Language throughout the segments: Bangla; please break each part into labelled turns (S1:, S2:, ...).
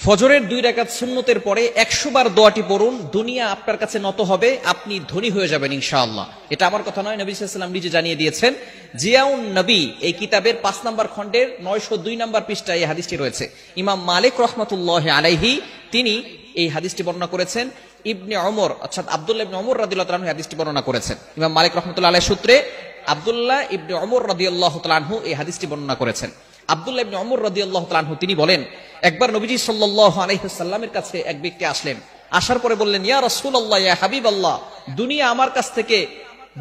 S1: ফজরের 2 রাকাত সুন্নতের পরে 100 বার দোয়াটি পড়ুন, দুনিয়া আপনার কাছে নত হবে, আপনি ধনী হয়ে যাবেন ইনশাআল্লাহ। এটা আমার কথা নয়, নবী সাল্লাল্লাহু আলাইহি ওয়াসাল্লাম নিজে জানিয়ে দিয়েছেন। জিয়াউন নবী এই কিতাবের 5 নম্বর খণ্ডের 902 নম্বর পৃষ্ঠায় এই হাদিসটি রয়েছে। ইমাম মালিক রাহমাতুল্লাহি আলাইহি তিনি এই হাদিসটি বর্ণনা করেছেন। ইবনে ওমর অর্থাৎ আব্দুল্লাহ ইবনে ওমর রাদিয়াল্লাহু তাআলা এই হাদিসটি বর্ণনা করেছেন। ইমাম মালিক রাহমাতুল্লাহি আলাইহি সূত্রে আব্দুল্লাহ ইবনে ওমর রাদিয়াল্লাহু তাআলা এই হাদিসটি বর্ণনা করেছেন। আব্দুল্লাহ ইবনে ওমর রাদিয়াল্লাহু তাআলা তিনি বলেন, একবার নবীজি সাল্লাল্লাহু আলাইহি ওয়াসাল্লামের কাছে এক ব্যক্তি আসলেন। আসার পরে বললেন, ইয়া রাসূলুল্লাহ, ইয়া হাবিবাল্লাহ, দুনিয়া আমার কাছ থেকে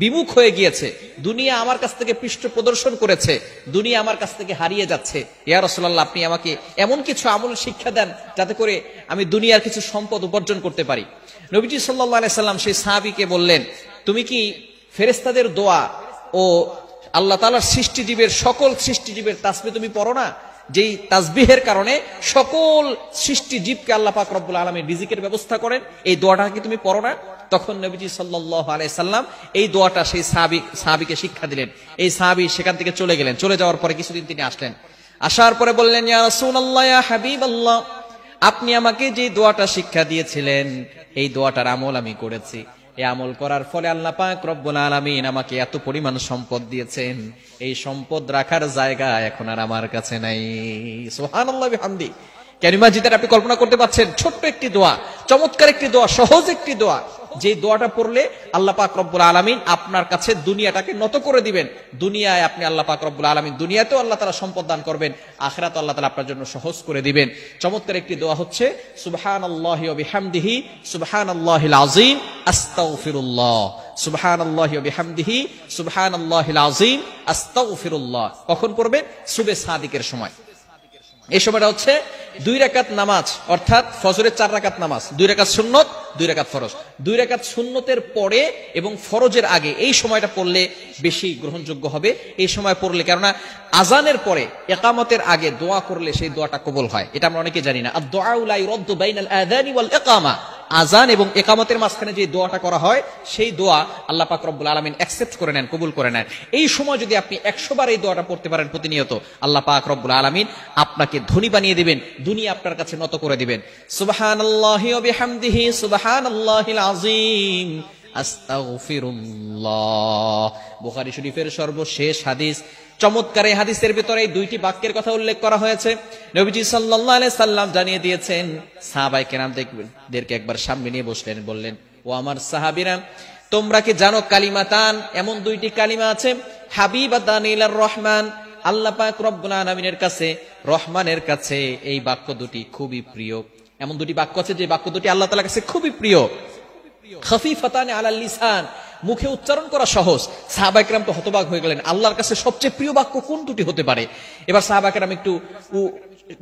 S1: বিমুখ হয়ে গিয়েছে, দুনিয়া আমার কাছ থেকে পৃষ্ঠ প্রদর্শন করেছে, দুনিয়া আমার কাছ থেকে হারিয়ে যাচ্ছে। ইয়া রাসূলুল্লাহ, আপনি আমাকে এমন কিছু আমল শিক্ষা দেন যাতে করে আমি দুনিয়ার কিছু সম্পদ উপার্জন করতে পারি। নবীজি সাল্লাল্লাহু আলাইহি সাল্লাম সেই সাহাবীকে বললেন, তুমি কি ফেরেশতাদের দোয়া ও আল্লাহ তাআলার সৃষ্টিজীবের সকল সৃষ্টিজীবের তাসবিহ তুমি পড়ো না? যেই তাসবিহের কারণে সকল সৃষ্টিজীবকে আল্লাহ পাক রব্বুল আলামিন রিজিকের ব্যবস্থা করেন, এই দোয়াটা কি তুমি পড়ো না? তখন নবীজি সাল্লাল্লাহু আলাইহি সাল্লাম এই দোয়াটা সেই সাহাবীকে শিক্ষা দিলেন। এই সাহাবী সেখান থেকে চলে গেলেন। চলে যাওয়ার পরে কিছুদিন তিনি আসলেন। আসার পরে বললেন, ইয়া রাসূলুল্লাহ, ইয়া হাবিবাল্লাহ, আপনি আমাকে যে দোয়াটা শিক্ষা দিয়েছিলেন এই দোয়াটার আমল আমি করেছি। এই আমল করার ফলে আল্লাহ পাক রব্বুল আলামিন আমাকে এত পরিমাণ সম্পদ দিয়েছেন, এই সম্পদ রাখার জায়গা এখন আর আমার কাছে নাই। সুবহানাল্লাহ বিহামদি। কালিমা যেটা আপনি কল্পনা করতে পারছেন, ছোট্ট একটি দোয়া, চমৎকার একটি দোয়া, সহজ একটি দোয়া, যে দোয়াটা পড়লে আল্লাহ পাক রব্বুল আলামিন আপনার কাছে দুনিয়াটাকে নত করে দিবেন। দুনিয়ায় আপনি আল্লাহ পাক রব্বুল আলামিন, দুনিয়াতেও আল্লাহ তাআলা সম্পদ দান করবেন, আখিরাতে আল্লাহ তাআলা আপনার জন্য সহজ করে দিবেন। চমৎকার একটি দোয়া হচ্ছে সুবহানাল্লাহি ওয়া বিহামদিহি সুবহানাল্লাহিল আযীম আস্তাগফিরুল্লাহ, সুবহানাল্লাহি ওয়া বিহামদিহি সুবহানাল্লাহিল আযীম আস্তাগফিরুল্লাহ। কখন পড়বেন? সুবহে সাদিকের সময়। এই সময়টা হচ্ছে 2 রাকাত নামাজ, অর্থাৎ ফজরের 4 রাকাত নামাজ, 2 রাকাত সুন্নত, 2 রাকাত ফরজ। 2 রাকাত সুন্নতের পরে এবং ফরজের আগে এই সময়টা পড়লে বেশি গ্রহণযোগ্য হবে। এই সময় পড়লে, কেননা আজানের পরে ইকামতের আগে দোয়া করলে সেই দোয়াটা কবুল হয়, এটা আমরা অনেকে জানি না। আদ-দুআউ লা ইউরাদ্দু বাইনাল আযানি ওয়াল ইকামা, আজান এবং ইকামতের মাঝখানে যে দোয়াটা করা হয় সেই দোয়া আল্লাহ পাক রব্বুল আলামিন অ্যাকসেপ্ট করে নেন, কবুল করে নেন। এই সময় যদি আপনি 100 বার এই দোয়াটা পড়তে পারেন প্রতিনিয়ত, আল্লাহ পাক রব্বুল আলামিন আপনাকে ধনী বানিয়ে দিবেন, দুনিয়া আপনার কাছে নত করে দিবেন। সুবহানাল্লাহি ওয়া বিহামদিহি সুবহানাল্লাহিল আযীম আস্তাগফিরুল্লাহ। বুখারী শরীফের সর্বশেষ হাদিস। চমৎকার এই হাদিসের ভিতরে এই 2টি বাক্যের কথা উল্লেখ করা হয়েছে। নবীজি সাল্লাল্লাহু আলাইহি সাল্লাম জানিয়ে দিয়েছেন, সাহাবায়ে কেরামদেরকে একবার সামনে নিয়ে বসলেন, বললেন, ও আমার সাহাবীরা, তোমরা কি জানো কালিমাতান, এমন 2টি কালিমা আছে, হাবিবাতান ইলার রহমান, আল্লাহ পাক রব্বুল আলামিনের কাছে, রহমানের কাছে এই বাক্য দুটি খুবই প্রিয়। এমন 2টি বাক্য আছে যে বাক্য দুটি আল্লাহ তাআলার কাছে খুবই প্রিয়। খাফিফাতান আলাল লিসান, মুখে উচ্চারণ করা সহজ। সাহাবায়ে কেরাম তো হতবাক হয়ে গেলেন, আল্লাহর কাছে সবচেয়ে প্রিয় বাক্য কোন দুটি হতে পারে? এবার সাহাবায়ে কেরাম একটু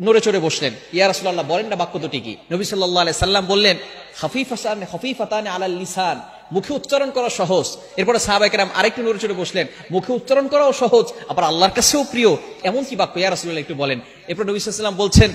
S1: নড়ে চড়ে বসলেন। ইয়া রাসূলুল্লাহ, বলেন না বাক্য দুটি কি? নবী সাল্লাল্লাহু আলাইহি সাল্লাম বললেন, খাফিফাতান আলাল লিসান, মুখে উচ্চারণ করা সহজ। এরপরে সাহাবায়ে কেরাম আরেকটু নড়ে চড়ে বসলেন, মুখে উচ্চারণ করাও সহজ, আবার আল্লাহর কাছেও প্রিয়, এমন কি বাক্য ইয়া রাসূলুল্লাহ একটু বলেন। এরপর নবী সাল্লাল্লাহু আলাইহি সাল্লাম বলছেন,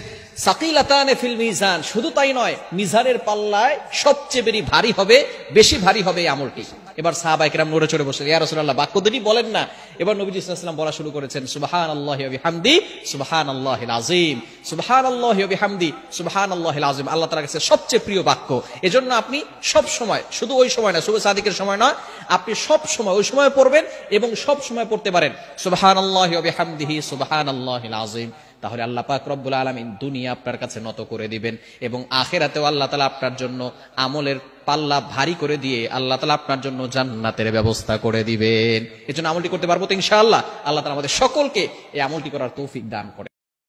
S1: সাকিলাতান ফিল মিজান, শুধু তাই নয়, মিজানের পাল্লায় সবচেয়ে ভারী হবে, বেশি ভারী হবে এই আমলটি। এবার সাহাবায়ে কেরাম নড়ে চড়ে বসলেন, ইয়া রাসূলুল্লাহ বাক্য দুটি বলেন না। এবার নবী সাল্লাল্লাহু আলাইহি ওয়াসাল্লাম বলা শুরু করেছেন, সুবহানাল্লাহি ওয়া বিহামদি সুবহানাল্লাহিল আযীম, সুবহানাল্লাহি ওয়া বিহামদি সুবহানাল্লাহিল আযীম আল্লাহ তাআলার কাছে সবচেয়ে প্রিয় বাক্য। এজন্য আপনি সব সময়, শুধু ওই সময় না, শুধু সাদিকের সময় নয়, আপনি সব সময় ওই সময় পড়বেন এবং সব সময় পড়তে পারেন সুবহানাল্লাহি ওয়া বিহামদিহি সুবহানাল্লাহিল আযীম। তাহলে আল্লাহ পাক রব্বুল আলামিন দুনিয়া আপনার কাছে নত করে দিবেন এবং আখিরাতেও আল্লাহ তাআলা আপনার জন্য আমলের পাল্লা ভারী করে দিয়ে আল্লাহ তাআলা আপনার জন্য জান্নাতের ব্যবস্থা করে দিবেন। এজন্য আমলটি করতে পারবো তো ইনশাআল্লাহ? আল্লাহ তাআলা আমাদের সকলকে এই আমলটি করার তৌফিক দান করেন।